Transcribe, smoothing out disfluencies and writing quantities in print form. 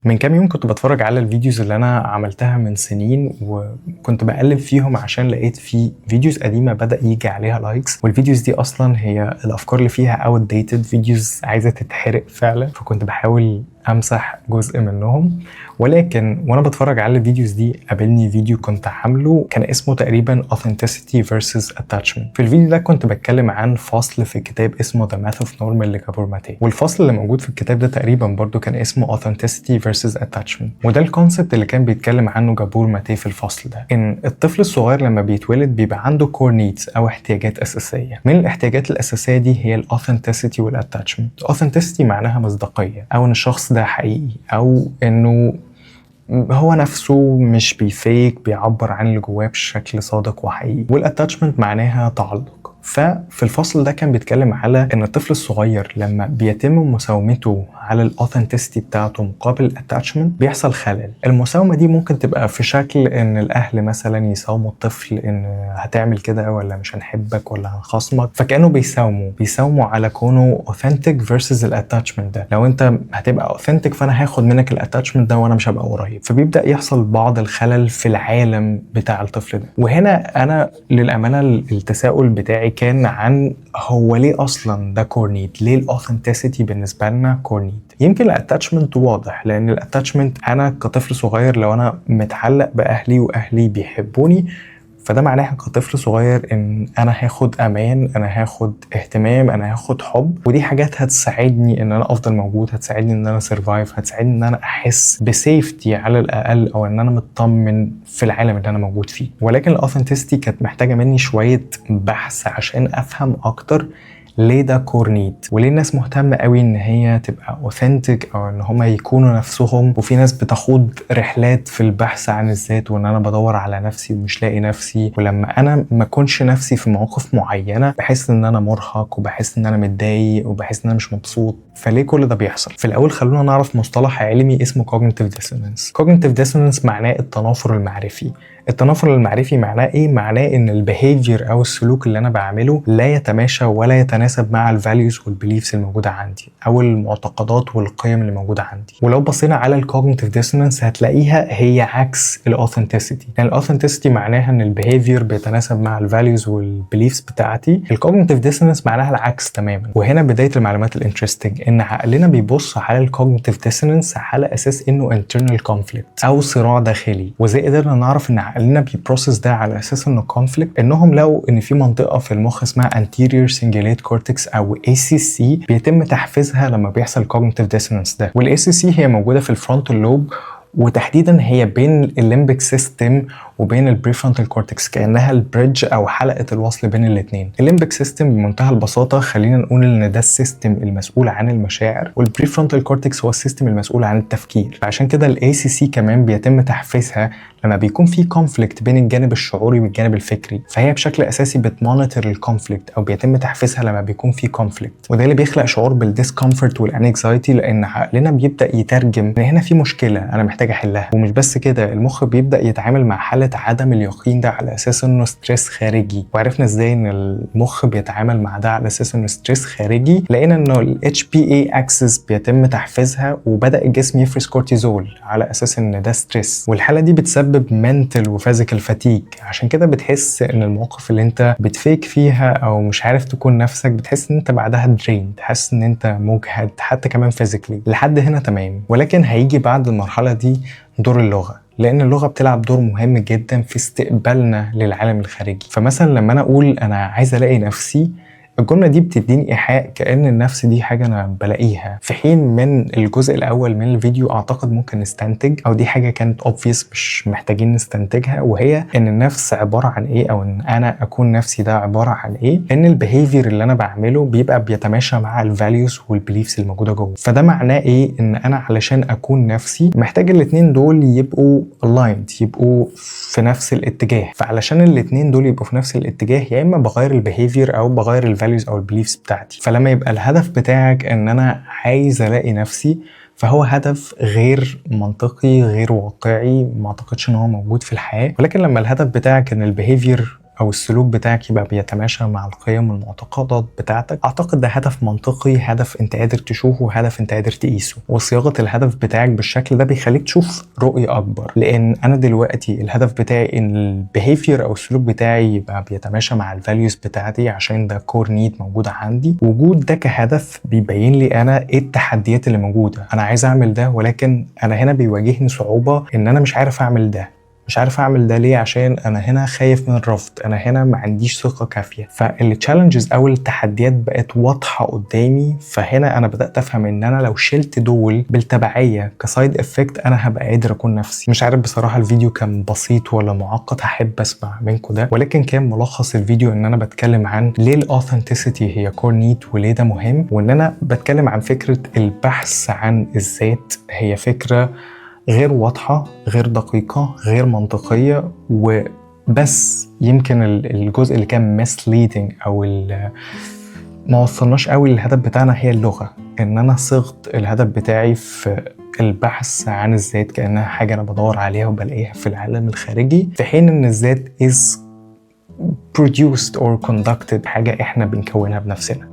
من كام يوم كنت بتفرج على الفيديوز اللي انا عملتها من سنين، وكنت بقلب فيهم عشان لقيت في فيديوز قديمة بدأ يجي عليها لايكس. والفيديوز دي اصلا هي الافكار اللي فيها اوت ديتد، فيديوز عايزة تتحرق فعلا، فكنت بحاول امسح جزء منهم. ولكن وانا بتفرج على الفيديوز دي قابلني فيديو كنت عامله كان اسمه تقريبا Authenticity versus Attachment. في الفيديو ده كنت بتكلم عن فصل في كتاب اسمه The Math of Normal لجابور ماتيه، والفصل اللي موجود في الكتاب ده تقريبا برضو كان اسمه Authenticity versus Attachment. وده الكونسبت اللي كان بيتكلم عنه جابور ماتيه في الفصل ده، ان الطفل الصغير لما بيتولد بيبقى عنده core needs او احتياجات اساسيه. من الاحتياجات الاساسيه دي هي الاوثنتسيتي والاتاتشمنت. Authenticity معناها مصداقيه، او ان الشخص ده حقيقي، او انه هو نفسه مش بيفيك، بيعبر عن اللي جواه بشكل صادق وحقيقي. والاتاتشمنت معناها تعلق. ففي الفصل ده كان بيتكلم على ان الطفل الصغير لما بيتم مساومته على الاوثنتسيتي بتاعته مقابل الاتاتشمنت بيحصل خلل. المساومه دي ممكن تبقى في شكل ان الاهل مثلا يساوموا الطفل ان هتعمل كده ولا مش هنحبك ولا هنخصمك، فكانوا بيساوموا على كونه اوثنتيك فيرسز الاتاتشمنت ده. لو انت هتبقى اوثنتيك فانا هاخد منك الاتاتشمنت ده وانا مش هبقى قريب، فبيبدا يحصل بعض الخلل في العالم بتاع الطفل ده. وهنا انا للامانه التساؤل بتاعي كان عن هو ليه اصلا ده كور نيد؟ ليه الاوثنتسيتي بالنسبه لنا كور نيد؟ يمكن الاتاتشمنت واضح، لان الاتاتشمنت انا كطفل صغير لو انا متعلق باهلي واهلي بيحبوني، فده معناها كطفل صغير ان انا هاخد امان، انا هاخد اهتمام، انا هاخد حب. ودي حاجات هتساعدني ان انا افضل موجود، هتساعدني ان انا سرفايف، هتساعدني ان انا احس بسيفتي على الاقل، او ان انا مطمن في العالم اللي انا موجود فيه. ولكن الاوثنتسيتي كانت محتاجه مني شويه بحث عشان افهم اكتر ليه ده كور نيد، وليه الناس مهتمه قوي ان هي تبقى اوثنتيك او ان هم يكونوا نفسهم. وفي ناس بتخوض رحلات في البحث عن الذات، وان انا بدور على نفسي ومش لاقي نفسي، ولما انا ما اكونش نفسي في مواقف معينه بحس ان انا مرهق، وبحس ان انا متضايق، وبحس ان انا مش مبسوط. فليه كل ده بيحصل؟ في الاول خلونا نعرف مصطلح علمي اسمه cognitive dissonance. cognitive dissonance معناه التنافر المعرفي. التنافر المعرفي معناه ايه؟ معناه ان البيهيفير او السلوك اللي انا بعمله لا يتماشى ولا يتناسب مع الفاليوز والبيليفز الموجوده عندي، او المعتقدات والقيم اللي موجوده عندي. ولو بصينا على الكوجنيتيف ديسونانس هتلاقيها هي عكس الاوثنتسيتي. يعني الاوثنتسيتي معناها ان البيهيفير بيتناسب مع الفاليوز والبيليفز بتاعتي، الكوجنيتيف ديسونانس معناها العكس تماما. وهنا بدايه المعلومات الانترستنج، ان عقلنا بيبص على الكوجنيتيف ديسونانس على اساس انه internal conflict او صراع داخلي. وزي قدرنا نعرف ان عقلنا بيبروسس ده على اساس انه كونفليكت، انهم لو ان في منطقه في المخ اسمها anterior cingulate cortex او ACC بيتم تحفيزها لما بيحصل cognitive dissonance ده. وال ACC هي موجوده في الفرونتال لوب، وتحديدا هي بين الليمبيك سيستم وبين البريفرونتال كورتكس، كانها البريدج او حلقه الوصل بين الاثنين. الليمبيك سيستم بمنتهى البساطه خلينا نقول ان ده السيستم المسؤول عن المشاعر، والبريفرونتال كورتكس هو السيستم المسؤول عن التفكير. فعشان كده الاي سي سي كمان بيتم تحفيزها لما بيكون في كونفليكت بين الجانب الشعوري والجانب الفكري، فهي بشكل اساسي بتمونيتور الكونفليكت، او بيتم تحفيزها لما بيكون في كونفليكت. وده اللي بيخلق شعور بالديسكومفورت والانكزايتي، لان عقلنا بيبدا يترجم ان هنا في مشكله انا محتاج احلها. ومش بس كده، المخ بيبدا يتعامل مع حاله عدم اليقين ده على اساس انه ستريس خارجي. وعرفنا ازاي ان المخ بيتعامل مع ده على اساس انه ستريس خارجي؟ لقينا انه الاتش بي اي اكسس بيتم تحفيزها، وبدا الجسم يفرز كورتيزول على اساس ان ده ستريس. والحاله دي بتسبب منتل وفيزيكال فاتيج. عشان كده بتحس ان المواقف اللي انت بتفيك فيها او مش عارف تكون نفسك بتحس ان انت بعدها درين، تحس ان انت مجهد حتى كمان فيزيكلي. لحد هنا تمام. ولكن هيجي بعد المرحله دي دور اللغه، لان اللغه بتلعب دور مهم جدا في استقبالنا للعالم الخارجي. فمثلا لما انا اقول انا عايز الاقي نفسي، الجمله دي بتديني ايحاء كأن النفس دي حاجه انا بلاقيها. في حين من الجزء الاول من الفيديو اعتقد ممكن نستنتج، او دي حاجه كانت obvious مش محتاجين نستنتجها، وهي ان النفس عباره عن ايه، او ان انا اكون نفسي ده عباره عن ايه. ان البيهيفير اللي انا بعمله بيبقى بيتماشى مع الفاليوز والبيليفز الموجوده جوه. فده معناه ايه؟ ان انا علشان اكون نفسي محتاج الاثنين دول يبقوا aligned، يبقوا في نفس الاتجاه. فعلشان الاثنين دول يبقوا في نفس الاتجاه، يا اما بغير البيهيفير او بغير الفاليوز او البيليفز بتاعتي. فلما يبقى الهدف بتاعك ان انا عايز الاقي نفسي، فهو هدف غير منطقي، غير واقعي، ما اعتقدش ان هو موجود في الحياة. ولكن لما الهدف بتاعك ان البيهيفير او السلوك بتاعك يبقى بيتماشى مع القيم والمعتقدات بتاعتك، اعتقد ده هدف منطقي، هدف انت قادر تشوفه، هدف انت قادر تقيسه. وصياغه الهدف بتاعك بالشكل ده بيخليك تشوف رؤيه اكبر. لان انا دلوقتي الهدف بتاعي ان البيهيفير او السلوك بتاعي يبقى بيتماشى مع الفاليوز بتاعتي، عشان ده كور نيد موجوده عندي. وجود ده كهدف بيبين لي انا ايه التحديات اللي موجوده. انا عايز اعمل ده، ولكن انا هنا بيواجهني صعوبه ان انا مش عارف اعمل ده. مش عارف اعمل ده ليه؟ عشان انا هنا خايف من الرفض، انا هنا ما عنديش ثقه كافيه. فالتشالنجز او التحديات بقت واضحه قدامي. فهنا انا بدات افهم ان انا لو شلت دول بالتبعيه كسايد افكت انا هبقى قادر اكون نفسي. مش عارف بصراحه الفيديو كان بسيط ولا معقد، هحب اسمع منكم ده. ولكن كان ملخص الفيديو ان انا بتكلم عن ليه الاوثنتسيتي هي كور نيد وليه ده مهم، وان انا بتكلم عن فكره البحث عن الذات. هي فكره غير واضحة، غير دقيقة، غير منطقية، وبس يمكن الجزء اللي كان misleading أو ما وصلناش قوي للهدف بتاعنا هي اللغة. إن أنا صغت الهدف بتاعي في البحث عن الذات كأنها حاجة أنا بدور عليها وبلاقيها في العالم الخارجي، في حين إن الذات is produced or conducted، حاجة إحنا بنكونها بنفسنا.